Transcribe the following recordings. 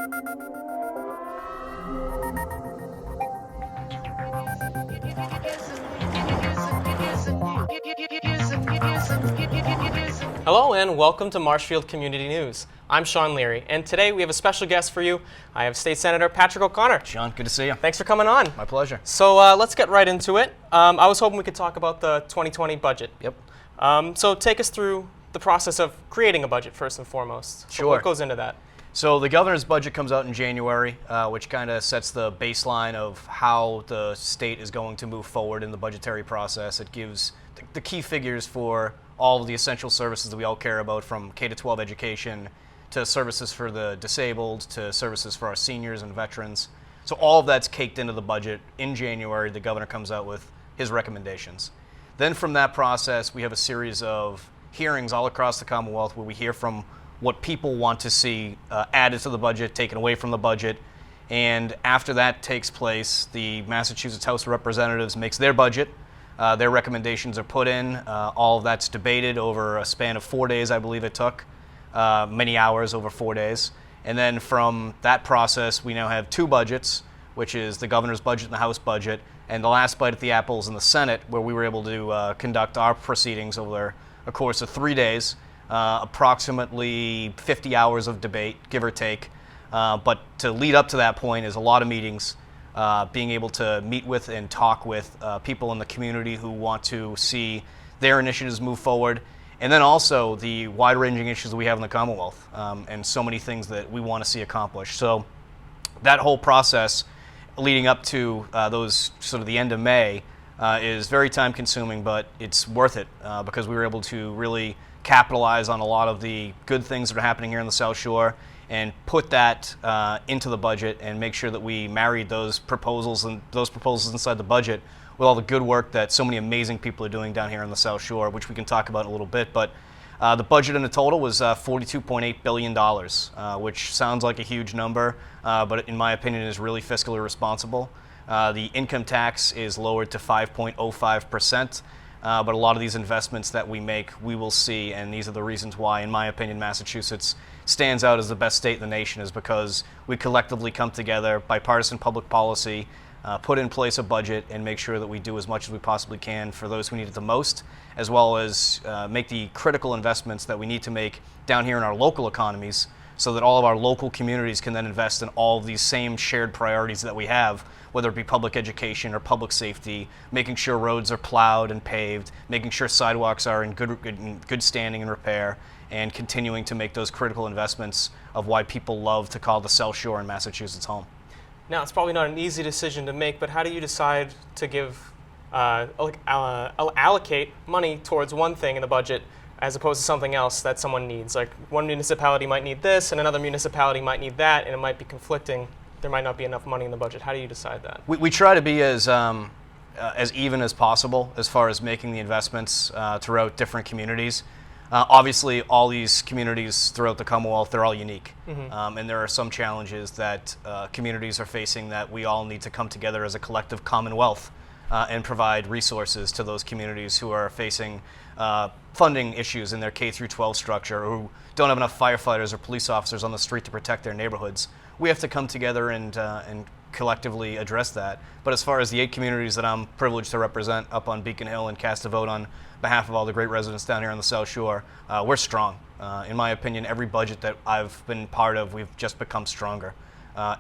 Hello and welcome to Marshfield Community News. I'm Sean Leary, and today we have a special guest for you. I have State Senator Patrick O'Connor. Sean, good to see you. Thanks for coming on. My pleasure. So let's get right into it. I was hoping we could talk about the 2020 budget. Yep. So take us through the process of creating a budget first and foremost. Sure. So what goes into that? So the governor's budget comes out in January, which kind of sets the baseline of how the state is going to move forward in the budgetary process. It gives the key figures for all of the essential services that we all care about, from K-12 education to services for the disabled to services for our seniors and veterans. So all of that's caked into the budget. In January, the governor comes out with his recommendations. Then from that process, we have a series of hearings all across the Commonwealth where we hear from what people want to see added to the budget, taken away from the budget. And after that takes place, the Massachusetts House of Representatives makes their budget. Their recommendations are put in. All of that's debated over a span of 4 days, I believe it took, many hours over 4 days. And then from that process, we now have two budgets, which is the governor's budget and the House budget, and the last bite at the apple is in the Senate, where we were able to conduct our proceedings over a course of 3 days, approximately 50 hours of debate, give or take. But to lead up to that point is a lot of meetings, being able to meet with and talk with people in the community who want to see their initiatives move forward, and then also the wide-ranging issues that we have in the Commonwealth, and so many things that we want to see accomplished. So that whole process leading up to those sort of the end of May is very time-consuming, but it's worth it because we were able to really capitalize on a lot of the good things that are happening here in the South Shore and put that into the budget and make sure that we married those proposals inside the budget with all the good work that so many amazing people are doing down here in the South Shore, which we can talk about in a little bit. But the budget in the total was $42.8 billion, which sounds like a huge number, but in my opinion is really fiscally responsible. The income tax is lowered to 5.05%. But a lot of these investments that we make, we will see, and these are the reasons why, in my opinion, Massachusetts stands out as the best state in the nation, is because we collectively come together, bipartisan public policy, put in place a budget, and make sure that we do as much as we possibly can for those who need it the most, as well as make the critical investments that we need to make down here in our local economies, so that all of our local communities can then invest in all of these same shared priorities that we have, whether it be public education or public safety, making sure roads are plowed and paved, making sure sidewalks are in good standing and repair, and continuing to make those critical investments of why people love to call the South Shore in Massachusetts home. Now, it's probably not an easy decision to make, but how do you decide to give, allocate money towards one thing in the budget as opposed to something else that someone needs? Like, one municipality might need this and another municipality might need that, and it might be conflicting. There might not be enough money in the budget. How do you decide that? We try to be as even as possible as far as making the investments throughout different communities. Obviously, all these communities throughout the Commonwealth, they're all unique. Mm-hmm. And there are some challenges that communities are facing that we all need to come together as a collective commonwealth and provide resources to those communities who are facing funding issues in their K-12 structure, or who don't have enough firefighters or police officers on the street to protect their neighborhoods. We have to come together and collectively address that. But as far as the 8 communities that I'm privileged to represent up on Beacon Hill and cast a vote on behalf of all the great residents down here on the South Shore, we're strong. In my opinion, every budget that I've been part of, we've just become stronger.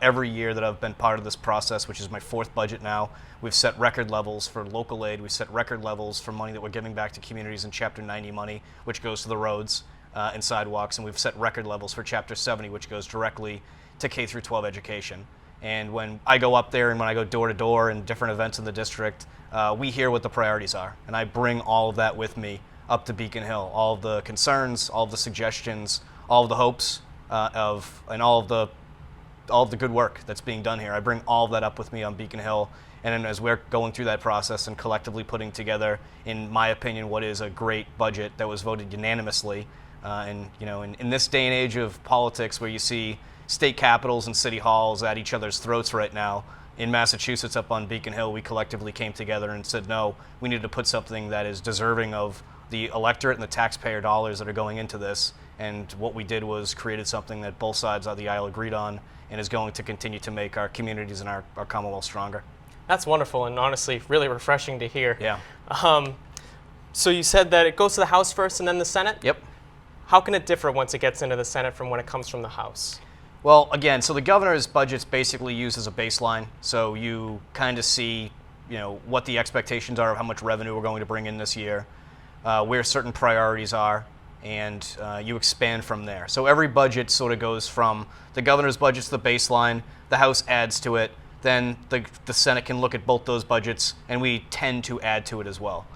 Every year that I've been part of this process, which is my 4th budget now, we've set record levels for local aid. We've set record levels for money that we're giving back to communities in Chapter 90 money, which goes to the roads and sidewalks. And we've set record levels for Chapter 70, which goes directly to K-12 education. And when I go up there and when I go door to door in different events in the district, we hear what the priorities are. And I bring all of that with me up to Beacon Hill. All of the concerns, all of the suggestions, all of the hopes and all of the good work that's being done here. I bring all of that up with me on Beacon Hill. And then as we're going through that process and collectively putting together, in my opinion, what is a great budget that was voted unanimously. And you know, in this day and age of politics where you see state capitals and city halls at each other's throats right now, in Massachusetts up on Beacon Hill, we collectively came together and said, no, we need to put something that is deserving of the electorate and the taxpayer dollars that are going into this, And what we did was created something that both sides of the aisle agreed on and is going to continue to make our communities and our Commonwealth stronger. That's wonderful and honestly really refreshing to hear. Yeah. So you said that it goes to the House first and then the Senate? Yep. How can it differ once it gets into the Senate from when it comes from the House? Well, again, so the governor's budget's basically used as a baseline. So you kind of see, what the expectations are of how much revenue we're going to bring in this year, where certain priorities are, and you expand from there. So every budget sort of goes from the governor's budget's the baseline, the House adds to it, then the Senate can look at both those budgets, and we tend to add to it as well.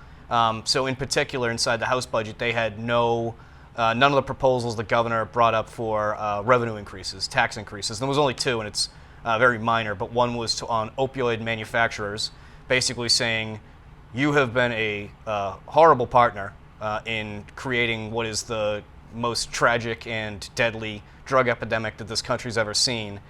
So in particular, inside the House budget, they had none of the proposals the governor brought up for revenue increases, tax increases. There was only two, and it's very minor, but one was on opioid manufacturers, basically saying, you have been a horrible partner in creating what is the most tragic and deadly drug epidemic that this country's ever seen.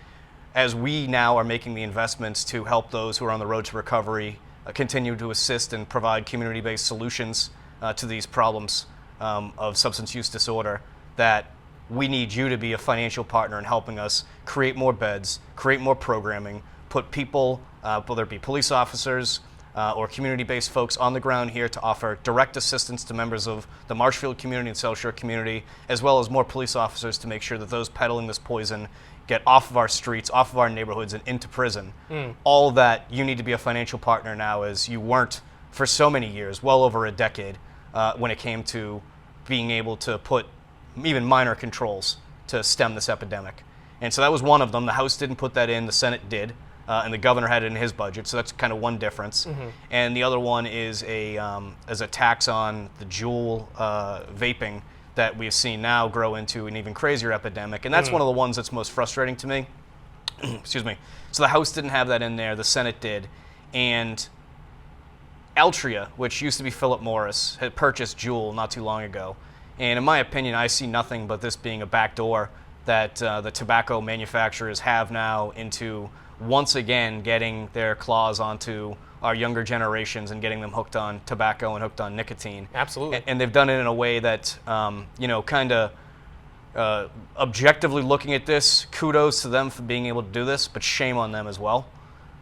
As we now are making the investments to help those who are on the road to recovery continue to assist and provide community-based solutions to these problems of substance use disorder, that we need you to be a financial partner in helping us create more beds, create more programming, put people, whether it be police officers or community-based folks on the ground here to offer direct assistance to members of the Marshfield community and South Shore community, as well as more police officers to make sure that those peddling this poison get off of our streets, off of our neighborhoods, and into prison. All of that, you need to be a financial partner now, as you weren't for so many years, well over a decade, when it came to being able to put even minor controls to stem this epidemic. And so that was one of them. The House didn't put that in, the Senate did, and the governor had it in his budget, so that's kind of one difference. And the other one is a tax on the Juul vaping that we've seen now grow into an even crazier epidemic. And that's one of the ones that's most frustrating to me. Excuse me. So the House didn't have that in there, the Senate did. And Altria, which used to be Philip Morris, had purchased Juul not too long ago. And in my opinion, I see nothing but this being a backdoor that the tobacco manufacturers have now into once again getting their claws onto our younger generations and getting them hooked on tobacco and hooked on nicotine. Absolutely. And they've done it in a way that, kind of objectively looking at this, kudos to them for being able to do this, but shame on them as well.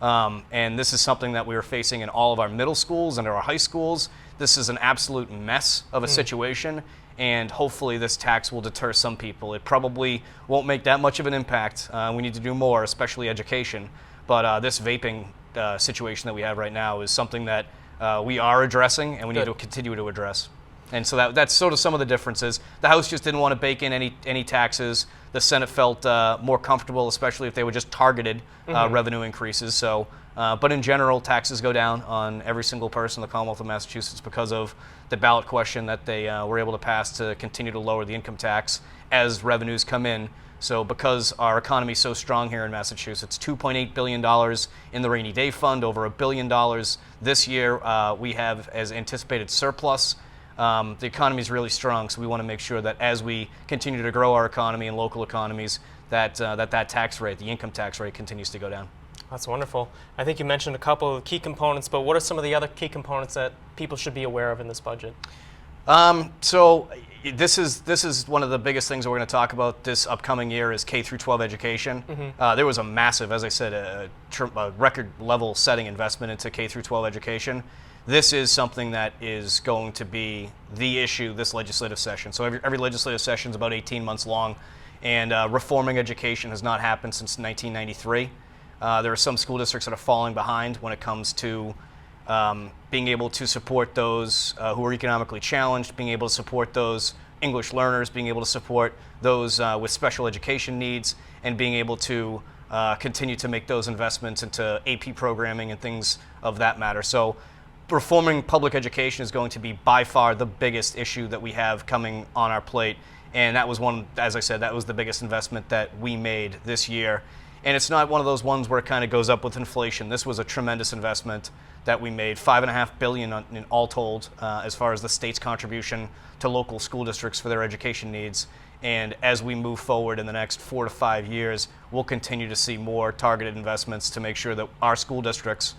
And this is something that we are facing in all of our middle schools and our high schools. This is an absolute mess of a situation, and hopefully this tax will deter some people. It probably won't make that much of an impact. We need to do more, especially education. But this vaping situation that we have right now is something that we are addressing, and we need to continue to address. And so that's sort of some of the differences. The House just didn't want to bake in any taxes. The Senate felt more comfortable, especially if they were just targeted revenue increases. So, but in general, taxes go down on every single person in the Commonwealth of Massachusetts because of the ballot question that they were able to pass to continue to lower the income tax as revenues come in. So because our economy is so strong here in Massachusetts, $2.8 billion in the rainy day fund, over $1 billion this year we have as anticipated surplus. The economy is really strong, so we want to make sure that as we continue to grow our economy and local economies, that tax rate, the income tax rate, continues to go down. That's wonderful. I think you mentioned a couple of key components, but what are some of the other key components that people should be aware of in this budget? So this is one of the biggest things that we're going to talk about this upcoming year is K through 12 education. There was a massive, as I said, a record level setting investment into K through 12 education. This is something that is going to be the issue this legislative session. So every legislative session is about 18 months long, and reforming education has not happened since 1993. There are some school districts that are falling behind when it comes to being able to support those who are economically challenged, being able to support those English learners, being able to support those with special education needs, and being able to continue to make those investments into AP programming and things of that matter. So reforming public education is going to be by far the biggest issue that we have coming on our plate. And that was one, as I said, that was the biggest investment that we made this year. And it's not one of those ones where it kind of goes up with inflation. This was a tremendous investment that we made, $5.5 billion in all told, as far as the state's contribution to local school districts for their education needs. And as we move forward in the next 4 to 5 years, we'll continue to see more targeted investments to make sure that our school districts,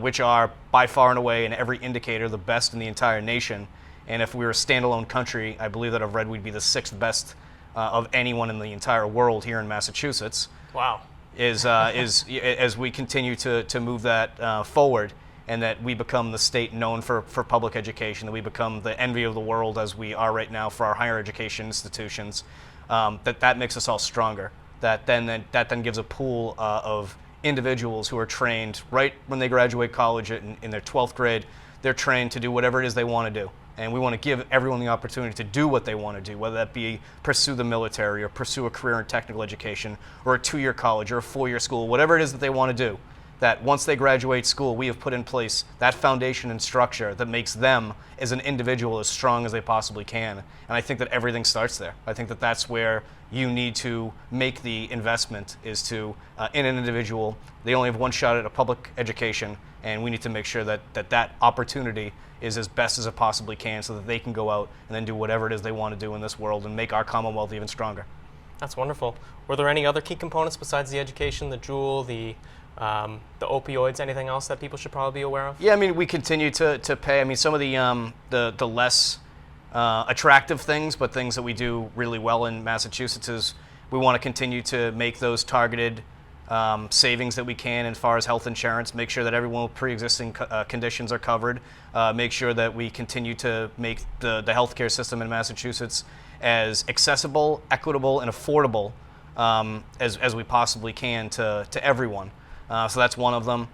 which are by far and away in every indicator the best in the entire nation, And if we were a standalone country, I believe that I've read we'd be the 6th best of anyone in the entire world here in Massachusetts. Wow. Is as we continue to move that forward, and that we become the state known for public education, that we become the envy of the world as we are right now for our higher education institutions, that makes us all stronger. That then gives a pool of individuals who are trained right when they graduate college in their 12th grade. They're trained to do whatever it is they want to do. And we want to give everyone the opportunity to do what they want to do, whether that be pursue the military or pursue a career in technical education or a 2-year college or a 4-year school, whatever it is that they want to do. That once they graduate school, we have put in place that foundation and structure that makes them as an individual as strong as they possibly can. And I think that everything starts there. I think that that's where you need to make the investment, is to, in an individual. They only have one shot at a public education, and we need to make sure that opportunity is as best as it possibly can, so that they can go out and then do whatever it is they want to do in this world and make our Commonwealth even stronger. That's wonderful. Were there any other key components besides the education, the jewel, the opioids, anything else that people should probably be aware of? Yeah, I mean, we continue to pay. I mean, some of the less attractive things, but things that we do really well in Massachusetts, is we want to continue to make those targeted savings that we can as far as health insurance, make sure that everyone with pre-existing conditions are covered, make sure that we continue to make the healthcare system in Massachusetts as accessible, equitable, and affordable as we possibly can to everyone. So that's one of them.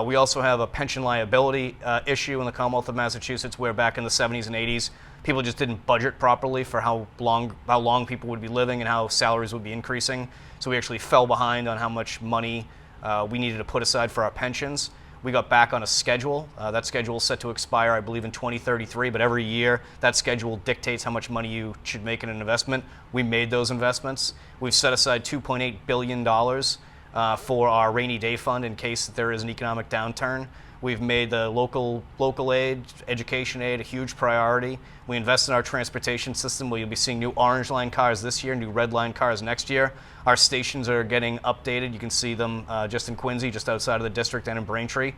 We also have a pension liability issue in the Commonwealth of Massachusetts, where back in the 70s and 80s, people just didn't budget properly for how long people would be living and how salaries would be increasing. So we actually fell behind on how much money we needed to put aside for our pensions. We got back on a schedule. That schedule is set to expire, I believe, in 2033, but every year that schedule dictates how much money you should make in an investment. We made those investments. We've set aside $2.8 billion for our rainy day fund in case there is an economic downturn. We've made the local aid, education aid, a huge priority. We invest in our transportation system, where you'll be seeing new orange line cars this year, new red line cars next year. Our stations are getting updated. You can see them just in Quincy, just outside of the district, and in Braintree.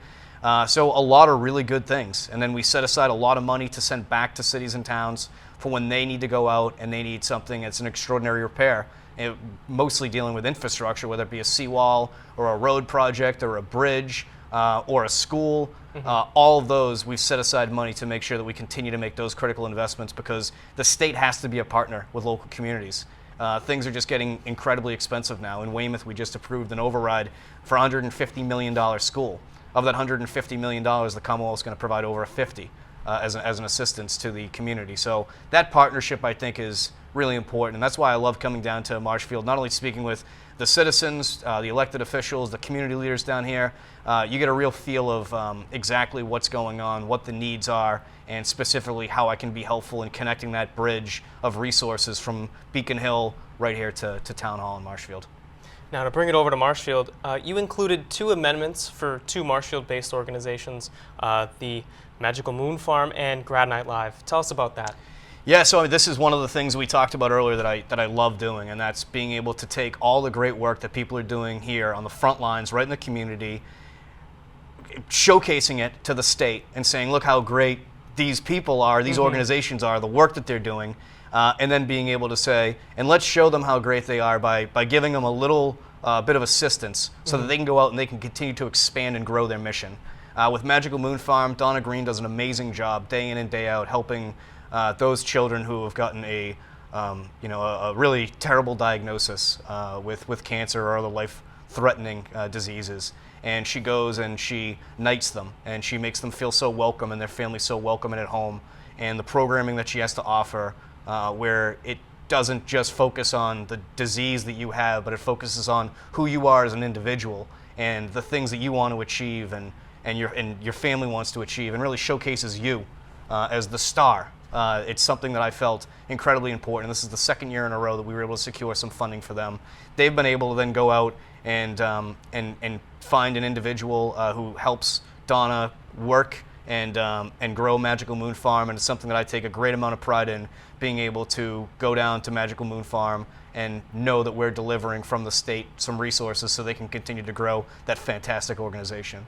So a lot of really good things. And then we set aside a lot of money to send back to cities and towns for when they need to go out and they need something that's an extraordinary repair. Mostly dealing with infrastructure, whether it be a seawall or a road project or a bridge or a school. All of those, we've set aside money to make sure that we continue to make those critical investments, because the state has to be a partner with local communities. Things are just getting incredibly expensive now. In Weymouth, we just approved an override for a $150 million school. Of that $150 million, the Commonwealth is going to provide over $50 as an assistance to the community. So that partnership, I think, is really important, and that's why I love coming down to Marshfield, not only speaking with the citizens, the elected officials, the community leaders down here. You get a real feel of exactly what's going on, what the needs are, and specifically how I can be helpful in connecting that bridge of resources from Beacon Hill right here to Town Hall in Marshfield. Now, to bring it over to Marshfield, you included 2 amendments for 2 Marshfield-based organizations, the Magical Moon Farm and Grad Night Live. Tell us about that. Yeah, so this is one of the things we talked about earlier that I love doing, and that's being able to take all the great work that people are doing here on the front lines, right in the community, showcasing it to the state and saying, look how great these people are, these organizations are, the work that they're doing, and then being able to say, and let's show them how great they are by giving them a little bit of assistance so that they can go out and they can continue to expand and grow their mission. With Magical Moon Farm, Donna Green does an amazing job day in and day out helping those children who have gotten a really terrible diagnosis with cancer or other life-threatening diseases. And she goes and she knights them, and she makes them feel so welcome and their family so welcome and at home. And the programming that she has to offer, where it doesn't just focus on the disease that you have, but it focuses on who you are as an individual and the things that you want to achieve and your family wants to achieve, and really showcases you as the star. It's something that I felt incredibly important. This is the 2nd year in a row that we were able to secure some funding for them. They've been able to then go out and find an individual who helps Donna work and grow Magical Moon Farm, and it's something that I take a great amount of pride in, being able to go down to Magical Moon Farm and know that we're delivering from the state some resources so they can continue to grow that fantastic organization.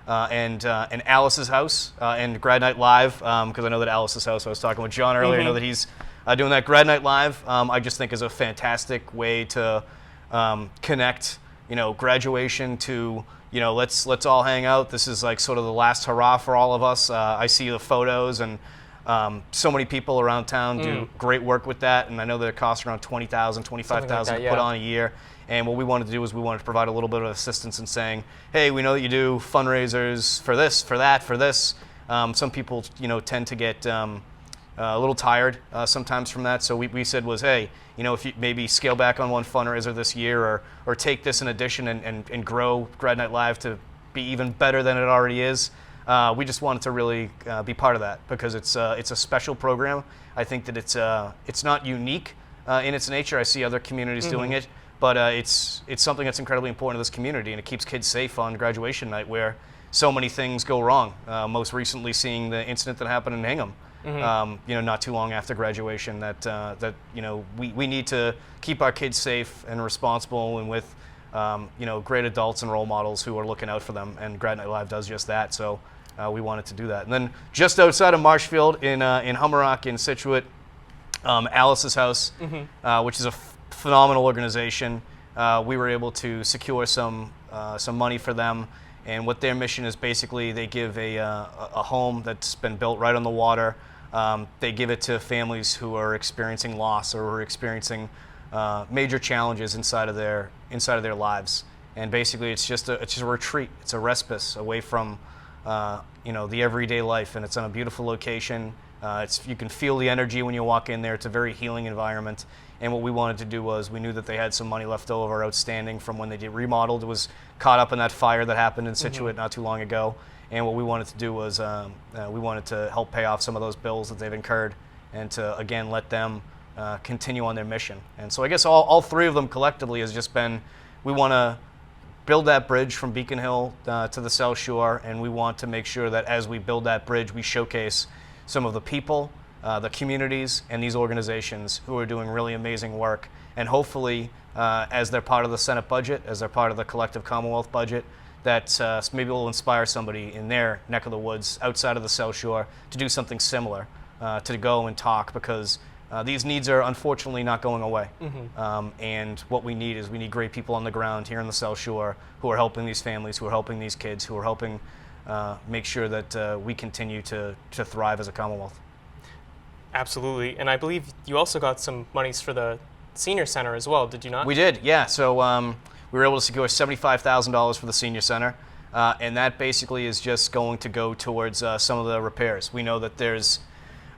and Alice's house and Grad Night Live, because I know that Alice's house, I was talking with John earlier, I know that he's doing that Grad Night Live. I just think is a fantastic way to connect, graduation to, let's all hang out. This is like sort of the last hurrah for all of us. I see the photos, and so many people around town do great work with that, and I know that it costs around $20,000, $25,000 to put on a year. And what we wanted to do is we wanted to provide a little bit of assistance in saying, hey, we know that you do fundraisers for this, for that, for this. Some people, tend to get a little tired sometimes from that. So we said was, hey, if you maybe scale back on one fundraiser this year, or take this in addition and grow Grad Night Live to be even better than it already is. We just wanted to really be part of that because it's a special program. I think that it's not unique in its nature. I see other communities doing it. But it's something that's incredibly important to this community, and it keeps kids safe on graduation night where so many things go wrong. Most recently seeing the incident that happened in Hingham, not too long after graduation, that we need to keep our kids safe and responsible and with great adults and role models who are looking out for them, and Grad Night Live does just that. So we wanted to do that. And then just outside of Marshfield in Hummerock in Scituate, Alice's house, which is a phenomenal organization. We were able to secure some money for them, and what their mission is basically they give a home that's been built right on the water. They give it to families who are experiencing loss or who are experiencing major challenges inside of their lives. And basically, it's just a retreat. It's a respite away from the everyday life, and it's on a beautiful location. You can feel the energy when you walk in there. It's a very healing environment. And what we wanted to do was we knew that they had some money left over outstanding from when they did remodeled. It was caught up in that fire that happened in Scituate not too long ago. And what we wanted to do was we wanted to help pay off some of those bills that they've incurred and to, again, let them continue on their mission. And so I guess all three of them collectively has just been, we want to build that bridge from Beacon Hill to the South Shore, and we want to make sure that as we build that bridge, we showcase some of the people, the communities, and these organizations who are doing really amazing work. And hopefully, as they're part of the Senate budget, as they're part of the collective Commonwealth budget, that maybe will inspire somebody in their neck of the woods outside of the South Shore to do something similar, to go and talk, because these needs are unfortunately not going away. And what we need is we need great people on the ground here in the South Shore who are helping these families, who are helping these kids, who are helping make sure that we continue to thrive as a Commonwealth. Absolutely. And I believe you also got some monies for the senior center as well, did you not? We did, yeah. So we were able to secure $75,000 for the senior center, and that basically is just going to go towards some of the repairs. We know that there's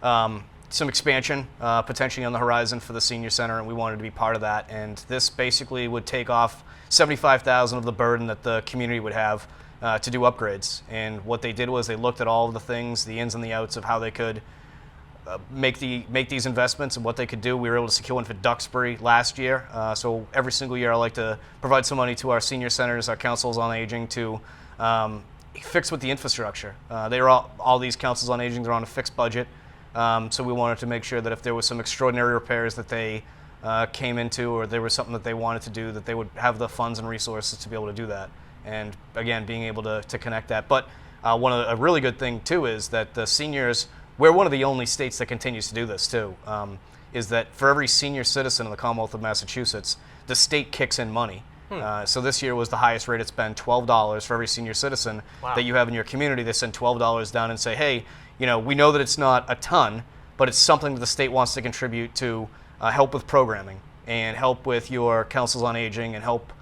some expansion potentially on the horizon for the senior center, and we wanted to be part of that. And this basically would take off $75,000 of the burden that the community would have to do upgrades. And what they did was they looked at all of the things, the ins and the outs of how they could make these investments and what they could do. We were able to secure one for Duxbury last year. So every single year I like to provide some money to our senior centers, our councils on aging, to fix with the infrastructure. All these councils on aging, they're on a fixed budget. So we wanted to make sure that if there was some extraordinary repairs that they came into, or there was something that they wanted to do, that they would have the funds and resources to be able to do that. And again, being able to connect that. But a really good thing too is that the seniors, we're one of the only states that continues to do this too, is that for every senior citizen in the Commonwealth of Massachusetts, the state kicks in money. So this year was the highest rate it's been, $12 for every senior citizen that you have in your community. They send $12 down and say, hey, we know that it's not a ton, but it's something that the state wants to contribute to help with programming and help with your councils on aging and help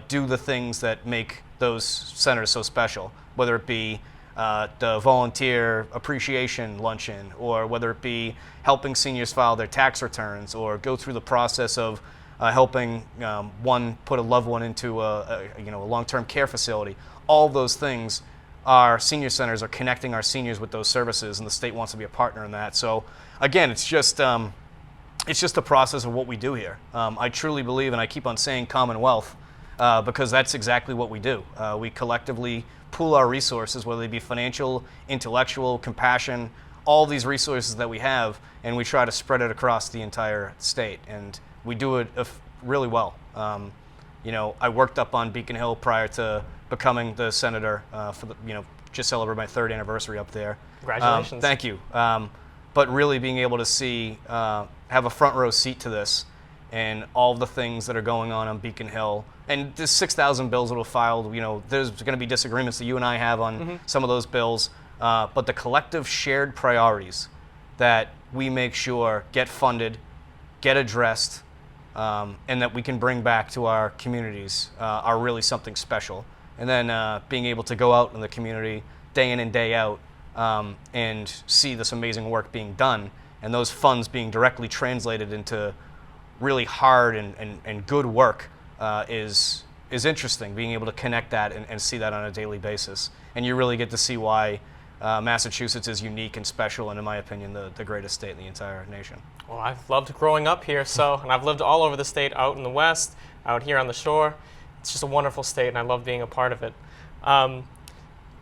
do the things that make those centers so special, whether it be the volunteer appreciation luncheon, or whether it be helping seniors file their tax returns, or go through the process of helping one put a loved one into a long-term care facility. All of those things, our senior centers are connecting our seniors with those services, and the state wants to be a partner in that. So again, it's just the process of what we do here. I truly believe, and I keep on saying Commonwealth, because that's exactly what we do. We collectively pool our resources, whether they be financial, intellectual, compassion, all these resources that we have, and we try to spread it across the entire state. And we do it really well. I worked up on Beacon Hill prior to becoming the senator just celebrated my 3rd anniversary up there. Congratulations. Thank you. But really being able to see, have a front row seat to this and all the things that are going on Beacon Hill. And there's 6,000 bills that were filed. You know, there's going to be disagreements that you and I have on some of those bills. But the collective shared priorities that we make sure get funded, get addressed, and that we can bring back to our communities are really something special. And then being able to go out in the community day in and day out and see this amazing work being done, and those funds being directly translated into really hard and good work is interesting, being able to connect that and see that on a daily basis. And you really get to see why Massachusetts is unique and special, and in my opinion, the greatest state in the entire nation. Well, I've loved growing up here, and I've lived all over the state, out in the west, out here on the shore. It's just a wonderful state, and I love being a part of it.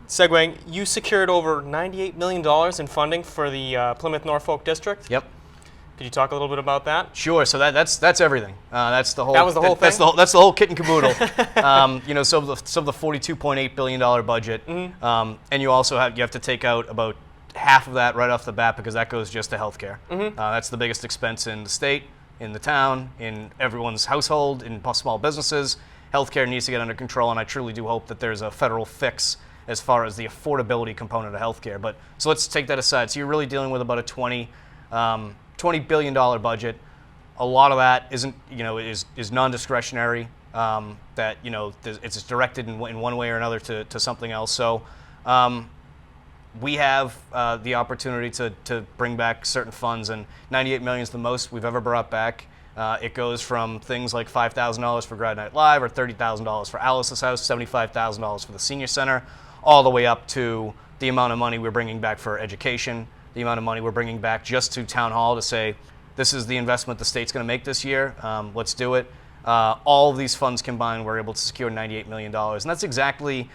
Segueing, you secured over $98 million in funding for the Plymouth Norfolk district. Yep. Could you talk a little bit about that? Sure. So that's everything. That's the whole. That was the whole thing. That's the whole kit and caboodle. You know, so of the $42.8 billion budget, and you also have to take out about half of that right off the bat because that goes just to healthcare. That's the biggest expense in the state, in the town, in everyone's household, in small businesses. Healthcare needs to get under control, and I truly do hope that there's a federal fix as far as the affordability component of healthcare. But so let's take that aside. So you're really dealing with about a $20 billion budget. A lot of that isn't, you know, is non-discretionary. That, you know, it's directed in one way or another to something else. So we have the opportunity to bring back certain funds, and $98 million is the most we've ever brought back. It goes from things like $5,000 for Grad Night Live, or $30,000 for Alice's House, $75,000 for the Senior Center, all the way up to the amount of money we're bringing back for education, the amount of money we're bringing back just to Town Hall to say, this is the investment the state's going to make this year, let's do it. All of these funds combined, we're able to secure $98 million. And that's exactly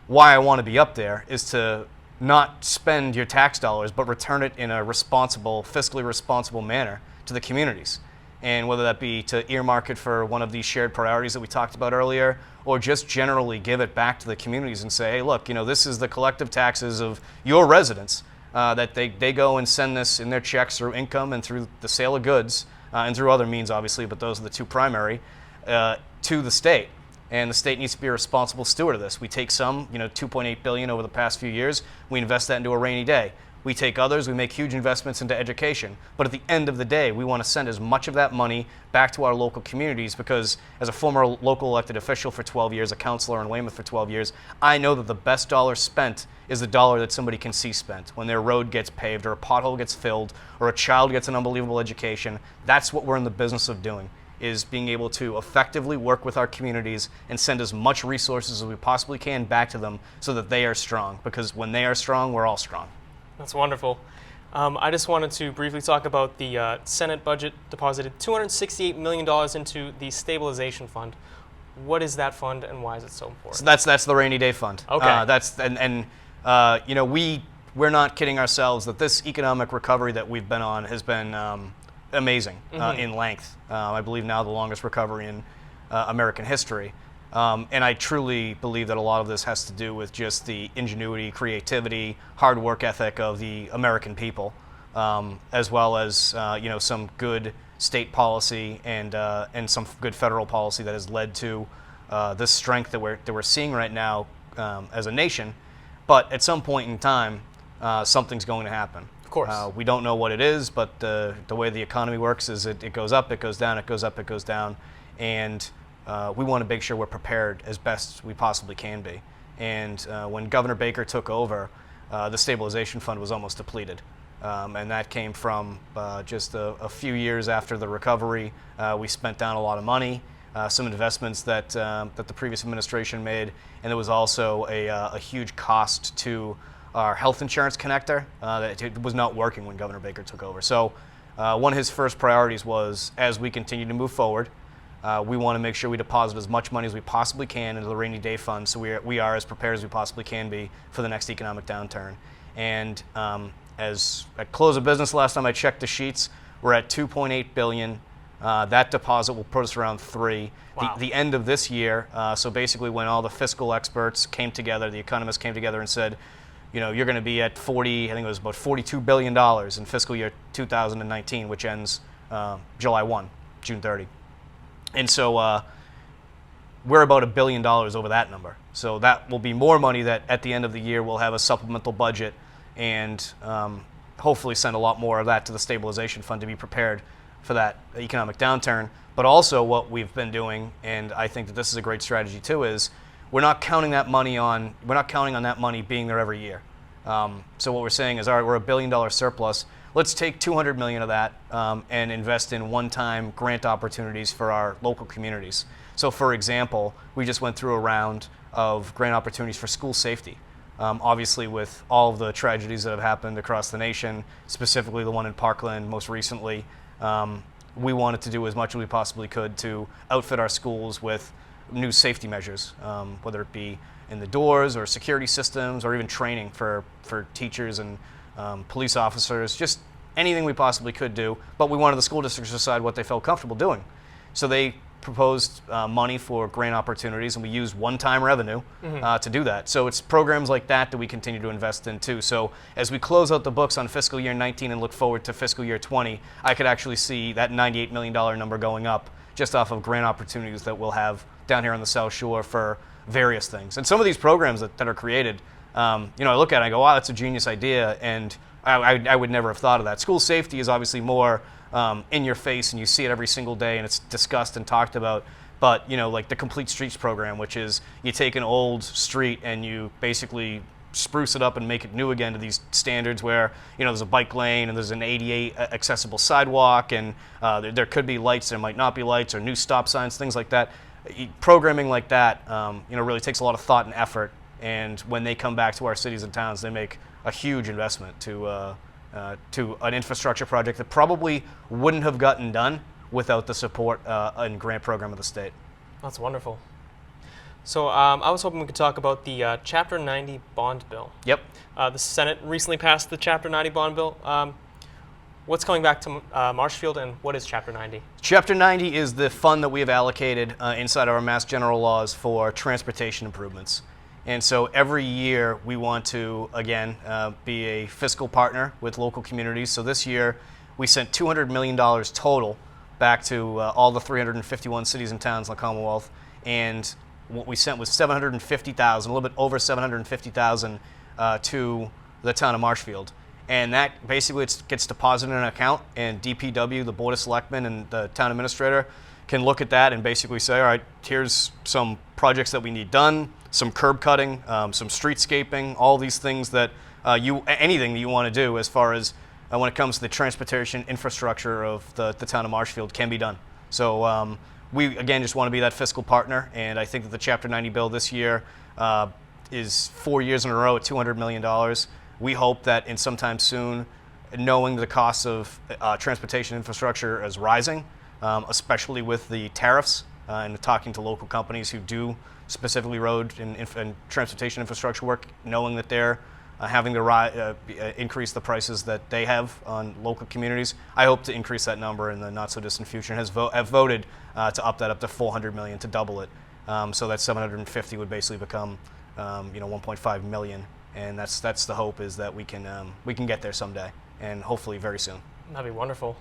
why I want to be up there, is to not spend your tax dollars, but return it in a responsible, fiscally responsible manner to the communities. And whether that be to earmark it for one of these shared priorities that we talked about earlier, or just generally give it back to the communities and say, hey, look, you know, this is the collective taxes of your residents, that they go and send this in their checks through income and through the sale of goods, and through other means, obviously, but those are the two primary, to the state. And the state needs to be a responsible steward of this. We take some, you know, $2.8 billion over the past few years, we invest that into a rainy day. We take others, we make huge investments into education. But at the end of the day, we want to send as much of that money back to our local communities, because as a former local elected official for 12 years, a councilor in Weymouth for 12 years, I know that the best dollar spent is the dollar that somebody can see spent. When their road gets paved, or a pothole gets filled, or a child gets an unbelievable education, that's what we're in the business of doing, is being able to effectively work with our communities and send as much resources as we possibly can back to them so that they are strong. Because when they are strong, we're all strong. That's wonderful. I just wanted to briefly talk about the Senate budget deposited $268 million into the stabilization fund. What is that fund, and why is it so important? So that's the rainy day fund. Okay. You know, we're not kidding ourselves that this economic recovery that we've been on has been amazing in length. I believe now the longest recovery in American history. And I truly believe that a lot of this has to do with just the ingenuity, creativity, hard work ethic of the American people, as well as you know, some good state policy and some good federal policy that has led to this strength that we're seeing right now as a nation. But at some point in time, something's going to happen. Of course. We don't know what it is, but the way the economy works is it goes up, it goes down, it goes up, it goes down, and we want to make sure we're prepared as best we possibly can be. And when Governor Baker took over, the stabilization fund was almost depleted. And that came from just a few years after the recovery. We spent down a lot of money, some investments that the previous administration made, and there was also a huge cost to our health insurance connector that it was not working when Governor Baker took over. So one of his first priorities was, as we continue to move forward, we want to make sure we deposit as much money as we possibly can into the rainy day fund, so we are as prepared as we possibly can be for the next economic downturn. And as at close of business last time I checked the sheets, we're at $2.8 billion That deposit will put us around 3. Wow. The end of this year, so basically when all the fiscal experts came together, the economists came together and said, you're going to be at 40, I think it was about $42 billion in fiscal year 2019, which ends July 1, June 30. And so we're about $1 billion over that number. So that will be more money that at the end of the year we'll have a supplemental budget and hopefully send a lot more of that to the stabilization fund to be prepared for that economic downturn. But also what we've been doing, and I think that this is a great strategy too, is we're not counting on that money being there every year. So what we're saying is, all right, we're $1 billion surplus. Let's take $200 million of that and invest in one-time grant opportunities for our local communities. So for example, we just went through a round of grant opportunities for school safety. Obviously with all of the tragedies that have happened across the nation, specifically the one in Parkland most recently, we wanted to do as much as we possibly could to outfit our schools with new safety measures, whether it be in the doors or security systems or even training for teachers and police officers, just anything we possibly could do. But we wanted the school districts to decide what they felt comfortable doing. So they proposed money for grant opportunities, and we used one-time revenue to do that. So it's programs like that we continue to invest in too. So as we close out the books on fiscal year 19 and look forward to fiscal year 20, I could actually see that $98 million number going up just off of grant opportunities that we'll have down here on the South Shore for various things. And some of these programs that are created, I look at it and I go, wow, that's a genius idea, and I would never have thought of that. School safety is obviously more in your face, and you see it every single day, and it's discussed and talked about. But like the Complete Streets program, which is you take an old street and you basically spruce it up and make it new again to these standards where there's a bike lane and there's an ADA accessible sidewalk, and there could be lights, there might not be lights, or new stop signs, things like that. Programming like that, really takes a lot of thought and effort. And when they come back to our cities and towns, they make a huge investment to an infrastructure project that probably wouldn't have gotten done without the support and grant program of the state. That's wonderful. So I was hoping we could talk about the Chapter 90 bond bill. Yep. The Senate recently passed the Chapter 90 bond bill. What's coming back to Marshfield, and what is Chapter 90? Chapter 90 is the fund that we have allocated inside our Mass General laws for transportation improvements. And so every year we want to, again, be a fiscal partner with local communities. So this year we sent $200 million total back to all the 351 cities and towns in the Commonwealth. And what we sent was $750,000, a little bit over $750,000 to the town of Marshfield. And that basically gets deposited in an account, and DPW, the Board of Selectmen, and the town administrator can look at that and basically say, all right, here's some projects that we need done, some curb cutting, some streetscaping, all these things that anything that you want to do as far as when it comes to the transportation infrastructure of the town of Marshfield can be done. So we, again, just want to be that fiscal partner, and I think that the Chapter 90 bill this year is 4 years in a row at $200 million. We hope that in sometime soon, knowing the cost of transportation infrastructure is rising, especially with the tariffs and talking to local companies who do specifically road and transportation infrastructure work, knowing that they're having to increase the prices that they have on local communities. I hope to increase that number in the not so distant future, and have voted to up that up to $400 million, to double it. So that 750 would basically become 1.5 million. And that's the hope, is that we can get there someday, and hopefully very soon. That'd be wonderful.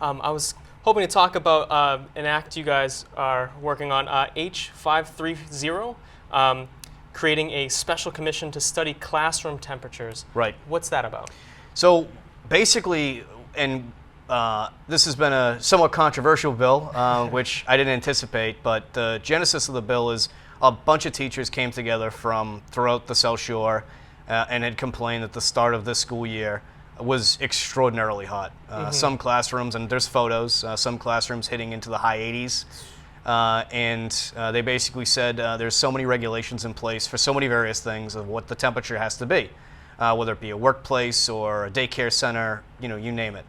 I was hoping to talk about an act you guys are working on, H530, creating a special commission to study classroom temperatures. Right. What's that about? So basically, and this has been a somewhat controversial bill, which I didn't anticipate, but the genesis of the bill is a bunch of teachers came together from throughout the South Shore and had complained that the start of this school year was extraordinarily hot. Some classrooms, and there's photos, some classrooms hitting into the high 80s. And they basically said there's so many regulations in place for so many various things of what the temperature has to be, whether it be a workplace or a daycare center, you name it.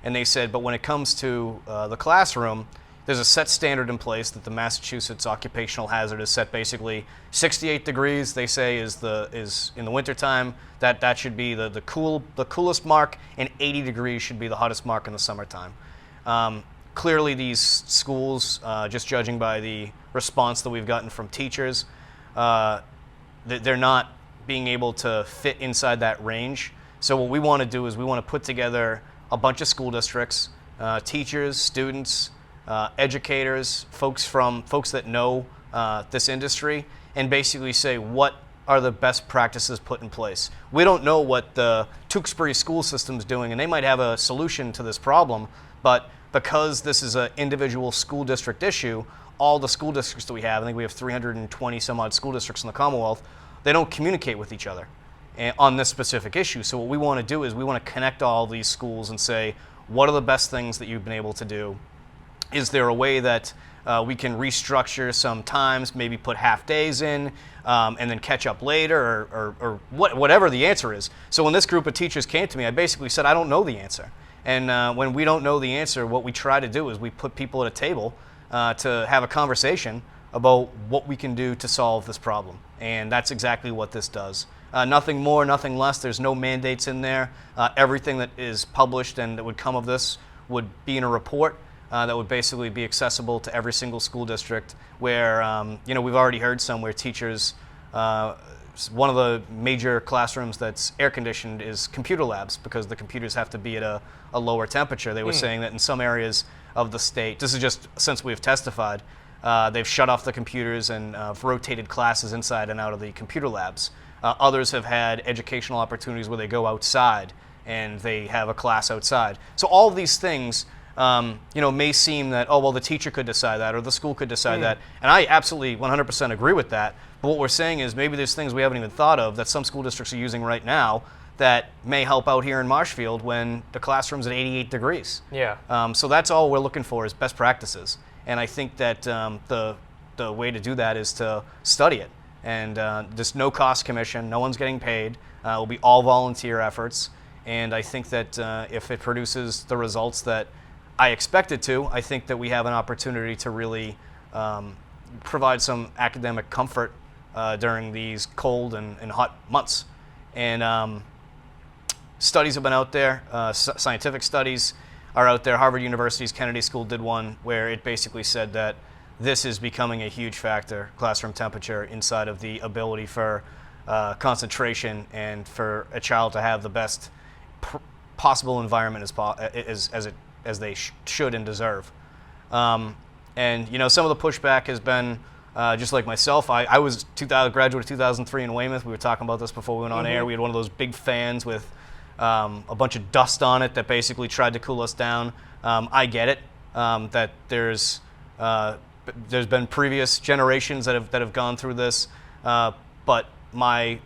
And they said, but when it comes to the classroom, there's a set standard in place that the Massachusetts occupational hazard is set basically 68 degrees, they say, is in the wintertime. That should be the coolest mark, and 80 degrees should be the hottest mark in the summertime. clearly these schools, just judging by the response that we've gotten from teachers, they're not being able to fit inside that range. So what we want to do is we want to put together a bunch of school districts, teachers, students, educators, folks that know this industry, and basically say what are the best practices put in place. We don't know what the Tewksbury school system's doing, and they might have a solution to this problem, but because this is an individual school district issue, all the school districts that we have, I think we have 320 some odd school districts in the Commonwealth, they don't communicate with each other on this specific issue. So what we want to do is we want to connect all these schools and say, what are the best things that you've been able to do? Is there a way that we can restructure some times, maybe put half days in, and then catch up later, or whatever the answer is. So when this group of teachers came to me, I basically said, I don't know the answer. And when we don't know the answer, what we try to do is we put people at a table to have a conversation about what we can do to solve this problem. And that's exactly what this does. Nothing more, nothing less. There's no mandates in there. Everything that is published and that would come of this would be in a report that would basically be accessible to every single school district where, we've already heard some where teachers, one of the major classrooms that's air conditioned is computer labs because the computers have to be at a lower temperature. They were saying that in some areas of the state, this is just since we've testified, they've shut off the computers and rotated classes inside and out of the computer labs. Others have had educational opportunities where they go outside and they have a class outside. So all of these things may seem that, oh, well, the teacher could decide that or the school could decide that. And I absolutely 100% agree with that. But what we're saying is maybe there's things we haven't even thought of that some school districts are using right now that may help out here in Marshfield when the classroom's at 88 degrees. Yeah. So that's all we're looking for is best practices. And I think that the way to do that is to study it. And there's no cost commission, no one's getting paid. It will be all volunteer efforts. And I think that if it produces the results that I expect it to, I think that we have an opportunity to really provide some academic comfort during these cold and hot months. And studies have been out there, scientific studies are out there. Harvard University's Kennedy School did one where it basically said that this is becoming a huge factor, classroom temperature, inside of the ability for concentration and for a child to have the best possible environment as they should and deserve. And some of the pushback has been just like myself. I was graduate of 2003 in Weymouth. We were talking about this before we went on air. We had one of those big fans with a bunch of dust on it that basically tried to cool us down. I get it that there's been previous generations that have gone through this, but my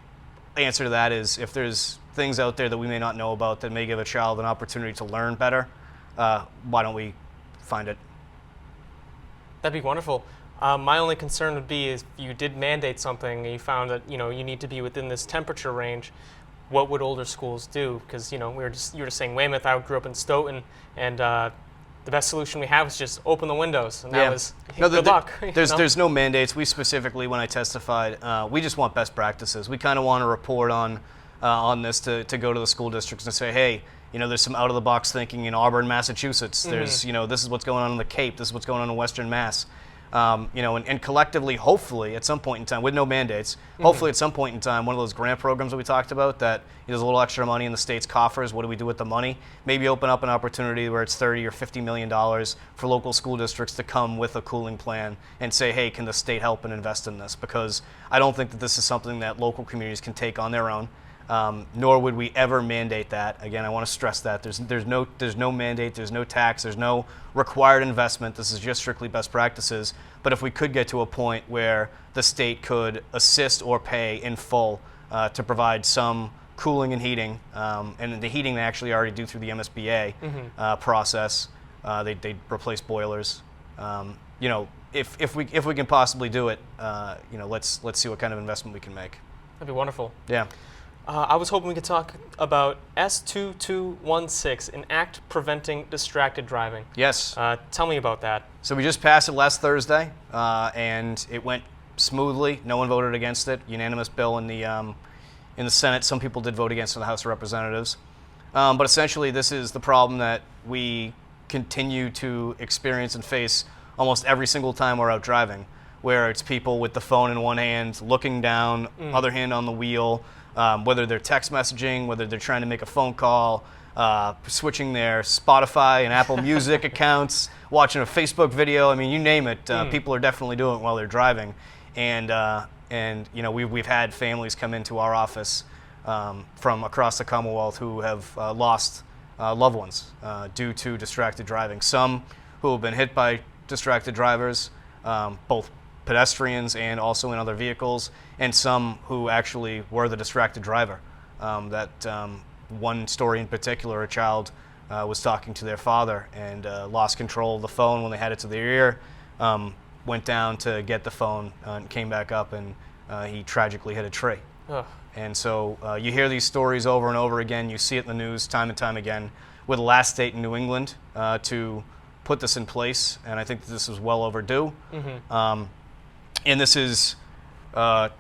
answer to that is if there's things out there that we may not know about that may give a child an opportunity to learn better, why don't we find it? That'd be wonderful. My only concern would be if you did mandate something and you found that you need to be within this temperature range, what would older schools do? Because you were just saying Weymouth. I grew up in Stoughton, and the best solution we have is just open the windows, and that was good luck. There's no mandates. We specifically, when I testified, we just want best practices. We kind of want to report on this to go to the school districts and say, hey, there's some out-of-the-box thinking in Auburn, Massachusetts. There's, this is what's going on in the Cape. This is what's going on in Western Mass. And collectively, hopefully, at some point in time, with no mandates, hopefully at some point in time, one of those grant programs that we talked about, that there's a little extra money in the state's coffers. What do we do with the money? Maybe open up an opportunity where it's $30 or $50 million for local school districts to come with a cooling plan and say, hey, can the state help and invest in this? Because I don't think that this is something that local communities can take on their own. Nor would we ever mandate that. Again, I want to stress that there's no mandate, there's no tax, there's no required investment. This is just strictly best practices. But if we could get to a point where the state could assist or pay in full to provide some cooling and heating, and the heating they actually already do through the MSBA process, they replace boilers. If we can possibly do it, let's see what kind of investment we can make. That'd be wonderful. Yeah. I was hoping we could talk about S2216, an act preventing distracted driving. Yes. Tell me about that. So we just passed it last Thursday, and it went smoothly. No one voted against it. Unanimous bill in the Senate. Some people did vote against it in the House of Representatives. But essentially, this is the problem that we continue to experience and face almost every single time we're out driving, where it's people with the phone in one hand, looking down, other hand on the wheel, whether they're text messaging, whether they're trying to make a phone call, switching their Spotify and Apple Music accounts, watching a Facebook video. I mean, you name it. People are definitely doing it while they're driving. And you know, we've had families come into our office from across the Commonwealth who have lost loved ones due to distracted driving. Some who have been hit by distracted drivers, both pedestrians and also in other vehicles, and some who actually were the distracted driver. One story in particular, a child was talking to their father and lost control of the phone when they had it to their ear, went down to get the phone and came back up, and he tragically hit a tree. Ugh. And so you hear these stories over and over again. You see it in the news time and time again. We're the last state in New England to put this in place, and I think that this is well overdue. And this is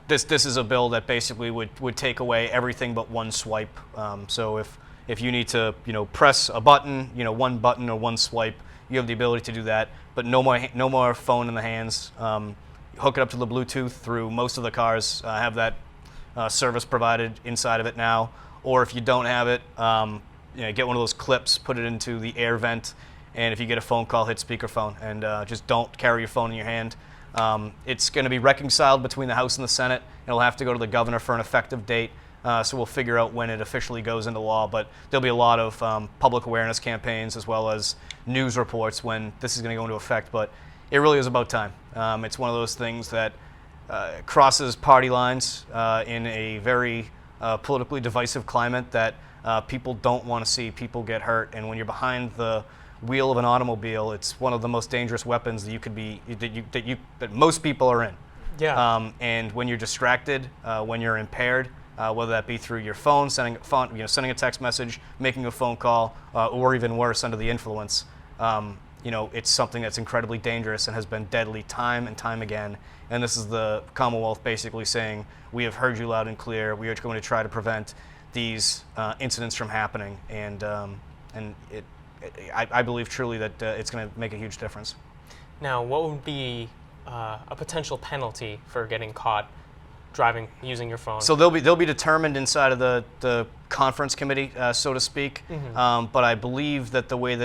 this is a bill that basically would take away everything but one swipe. So if you need to press a button, one button or one swipe, you have the ability to do that. But no more phone in the hands. Hook it up to the Bluetooth through most of the cars. Have that service provided inside of it now. Or if you don't have it, get one of those clips, put it into the air vent, and if you get a phone call, hit speakerphone, and just don't carry your phone in your hand. It's going to be reconciled between the House and the Senate. It'll have to go to the governor for an effective date, so we'll figure out when it officially goes into law. But there'll be a lot of public awareness campaigns as well as news reports when this is going to go into effect. But it really is about time. It's one of those things that crosses party lines in a very politically divisive climate that people don't want to see people get hurt. And when you're behind the wheel of an automobile, it's one of the most dangerous weapons that you could be that most people are in. Yeah. And when you're distracted, when you're impaired, whether that be through your phone, sending a text message, making a phone call, or even worse, under the influence, it's something that's incredibly dangerous and has been deadly time and time again. And this is the Commonwealth basically saying, we have heard you loud and clear. We are going to try to prevent these incidents from happening. And I believe truly that it's going to make a huge difference. Now, what would be a potential penalty for getting caught driving using your phone? So they'll be determined inside of the conference committee, so to speak. But I believe that the way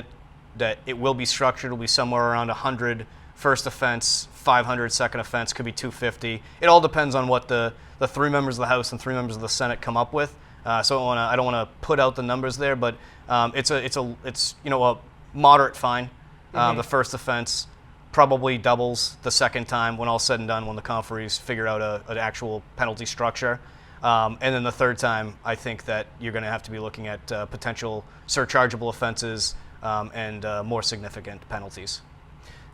that it will be structured will be somewhere around 100 first offense, 500 second offense, could be 250. It all depends on what the 3 members of the House and 3 members of the Senate come up with. So I don't want to put out the numbers there, but it's a moderate fine. The first offense probably doubles the second time when all said and done, when the conferees figure out an actual penalty structure. And then the third time, I think that you're going to have to be looking at potential surchargeable offenses and more significant penalties.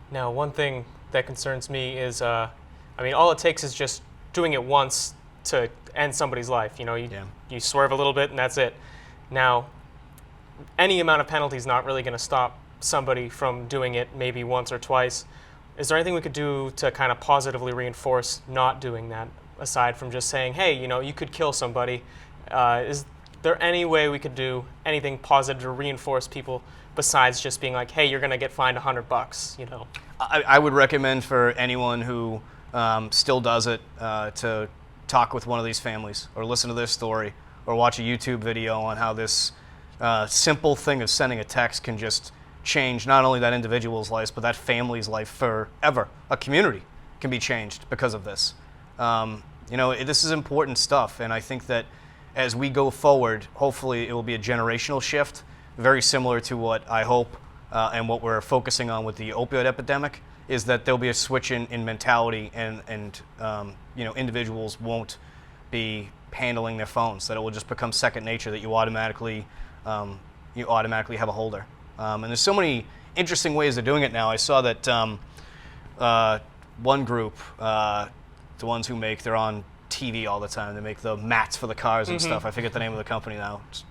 Now, one thing that concerns me is, all it takes is just doing it once to end somebody's life. You swerve a little bit and that's it. Now, any amount of penalty is not really going to stop somebody from doing it maybe once or twice. Is there anything we could do to kind of positively reinforce not doing that, aside from just saying, hey, you could kill somebody? Is there any way we could do anything positive to reinforce people besides just being like, hey, you're going to get fined $100, I would recommend for anyone who still does it to talk with one of these families or listen to their story or watch a YouTube video on how this simple thing of sending a text can just change not only that individual's life, but that family's life forever. A community can be changed because of this. This is important stuff, and I think that as we go forward, hopefully it will be a generational shift, very similar to what I hope and what we're focusing on with the opioid epidemic, is that there'll be a switch in mentality, and individuals won't be handling their phones, that it will just become second nature, that you automatically have a holder. And there's so many interesting ways of doing it now. I saw that one group, the ones who they're on TV all the time. They make the mats for the cars and stuff. I forget the name of the company now. It's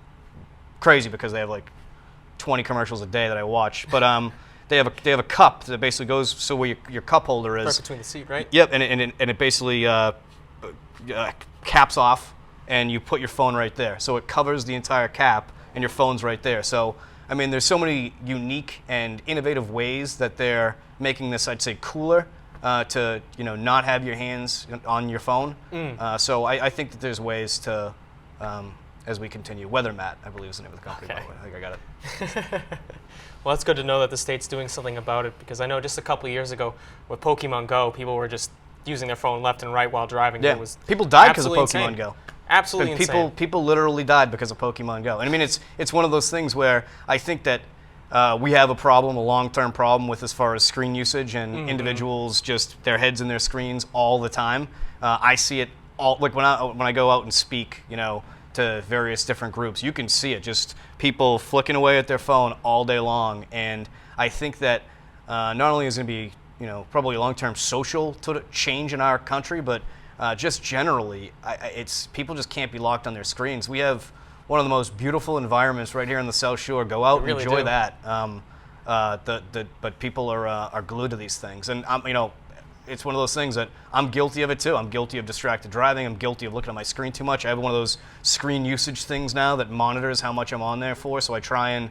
crazy because they have like 20 commercials a day that I watch. But they have a cup that basically goes so where your cup holder is. Right between the seat, right? Yep, and it basically caps off, and you put your phone right there. So it covers the entire cap, and your phone's right there. So I mean, there's so many unique and innovative ways that they're making this, I'd say, cooler to not have your hands on your phone. So I think that there's ways to, as we continue. WeatherMat, I believe is the name of the company. Okay. By the way. I think I got it. Well, it's good to know that the state's doing something about it, because I know just a couple of years ago with Pokemon Go, people were just using their phone left and right while driving. Yeah, It was people died because of absolutely Pokemon insane. Go. Absolutely And insane. people literally died because of Pokemon Go. And I mean, it's one of those things where I think that we have a problem, a long-term problem with as far as screen usage and individuals just their heads in their screens all the time. I see it all, like when I go out and speak, to various different groups, you can see it, just people flicking away at their phone all day long. And I think that not only is it going to be, probably a long-term social change in our country, but just generally, it's people just can't be locked on their screens. We have one of the most beautiful environments right here on the South Shore. Go out and really enjoy do. that. But people are glued to these things, and it's one of those things that I'm guilty of it too. I'm guilty of distracted driving. I'm guilty of looking at my screen too much. I have one of those screen usage things now that monitors how much I'm on there for, so I try and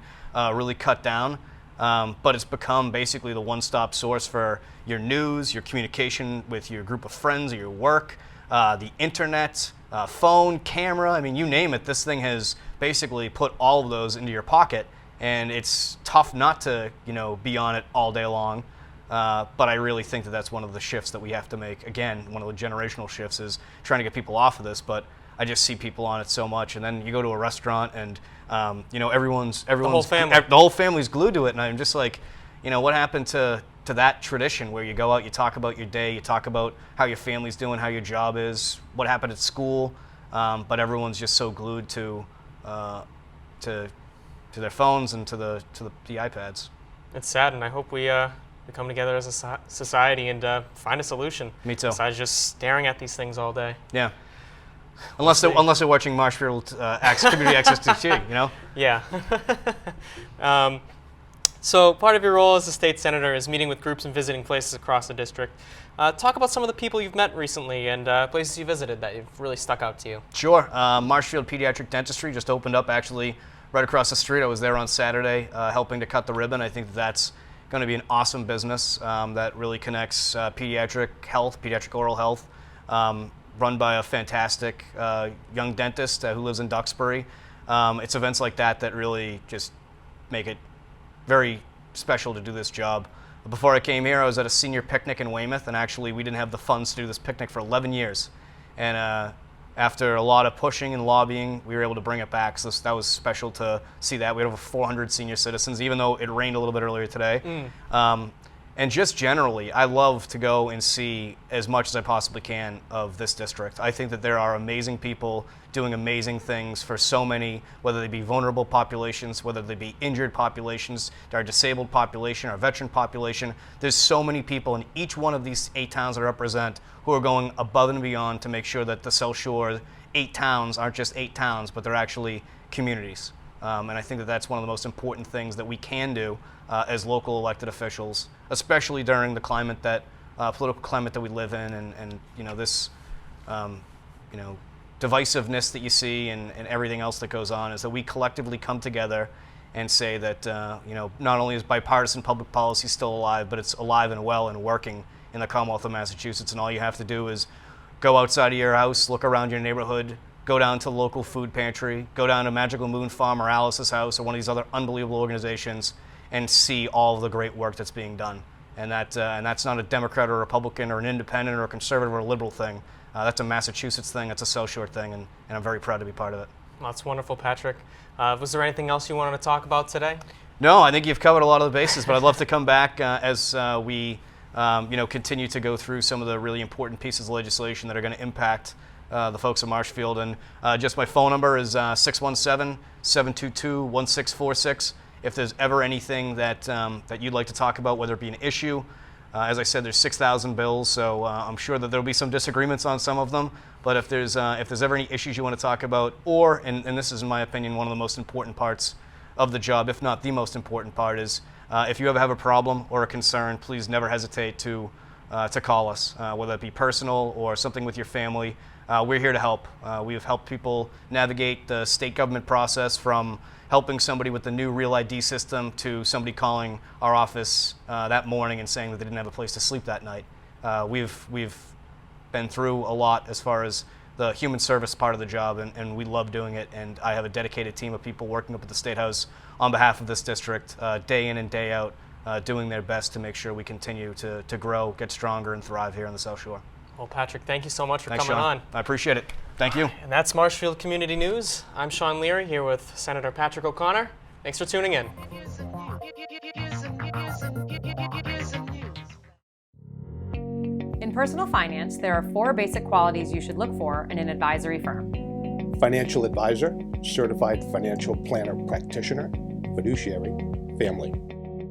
really cut down. But it's become basically the one-stop source for your news, your communication with your group of friends or your work, the internet, phone, camera. I mean, you name it. This thing has basically put all of those into your pocket, and it's tough not to, be on it all day long. But I really think that that's one of the shifts that we have to make. Again, one of the generational shifts is trying to get people off of this, but I just see people on it so much. And then you go to a restaurant and, everyone's the whole family's glued to it. And I'm just like, what happened to that tradition where you go out, you talk about your day, you talk about how your family's doing, how your job is, what happened at school, but everyone's just so glued to their phones and to the iPads. It's sad, and I hope we come together as a society and find a solution. Me too. Besides just staring at these things all day. Yeah. Unless they're watching Marshfield Community Access TV, Yeah. So part of your role as a state senator is meeting with groups and visiting places across the district. Talk about some of the people you've met recently and places you visited that have really stuck out to you. Sure. Marshfield Pediatric Dentistry just opened up actually right across the street. I was there on Saturday helping to cut the ribbon. I think that's going to be an awesome business that really connects pediatric health, pediatric oral health, run by a fantastic young dentist who lives in Duxbury. It's events like that that really just make it very special to do this job. Before I came here, I was at a senior picnic in Weymouth, and actually we didn't have the funds to do this picnic for 11 years. And after a lot of pushing and lobbying, we were able to bring it back. So that was special to see that. We had over 400 senior citizens, even though it rained a little bit earlier today. And just generally, I love to go and see as much as I possibly can of this district. I think that there are amazing people doing amazing things for so many, whether they be vulnerable populations, whether they be injured populations, our disabled population, our veteran population. There's so many people in each one of these 8 towns that I represent who are going above and beyond to make sure that the South Shore 8 towns aren't just 8 towns, but they're actually communities. And I think that that's one of the most important things that we can do as local elected officials, especially during the climate political climate that we live in, and this divisiveness that you see and everything else that goes on, is that we collectively come together and say that not only is bipartisan public policy still alive, but it's alive and well and working in the Commonwealth of Massachusetts. And all you have to do is go outside of your house, look around your neighborhood, go down to the local food pantry, go down to Magical Moon Farm or Alice's House or one of these other unbelievable organizations, and see all of the great work that's being done. And that's not a Democrat or a Republican or an independent or a conservative or a liberal thing. That's a Massachusetts thing, that's a South Shore thing, and I'm very proud to be part of it. Well, that's wonderful, Patrick. Was there anything else you wanted to talk about today? No, I think you've covered a lot of the bases, but I'd love to come back as we continue to go through some of the really important pieces of legislation that are going to impact the folks of Marshfield. And just my phone number is 617-722-1646. If there's ever anything that you'd like to talk about, whether it be an issue, as I said, there's 6,000 bills, so I'm sure that there'll be some disagreements on some of them. But if there's ever any issues you want to talk about, or, and this is in my opinion one of the most important parts of the job, if not the most important part, is if you ever have a problem or a concern, please never hesitate to to call us, whether it be personal or something with your family. We're here to help. We've helped people navigate the state government process, from helping somebody with the new Real ID system to somebody calling our office that morning and saying that they didn't have a place to sleep that night. We've been through a lot as far as the human service part of the job, and we love doing it. And I have a dedicated team of people working up at the State House on behalf of this district, day in and day out, doing their best to make sure we continue to grow, get stronger, and thrive here on the South Shore. Well, Patrick, thank you so much for Thanks, coming Sean. on. I appreciate it. Thank you. And that's Marshfield Community News. I'm Sean Leary, here with Senator Patrick O'Connor. Thanks for tuning in. In personal finance, there are 4 basic qualities you should look for in an advisory firm. Financial advisor, certified financial planner practitioner, fiduciary, family.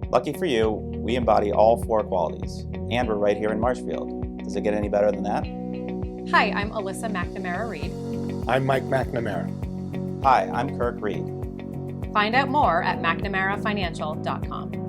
Lucky for you, we embody all 4 qualities, and we're right here in Marshfield. Does it get any better than that? Hi, I'm Alyssa McNamara Reed. I'm Mike McNamara. Hi, I'm Kirk Reed. Find out more at McNamaraFinancial.com.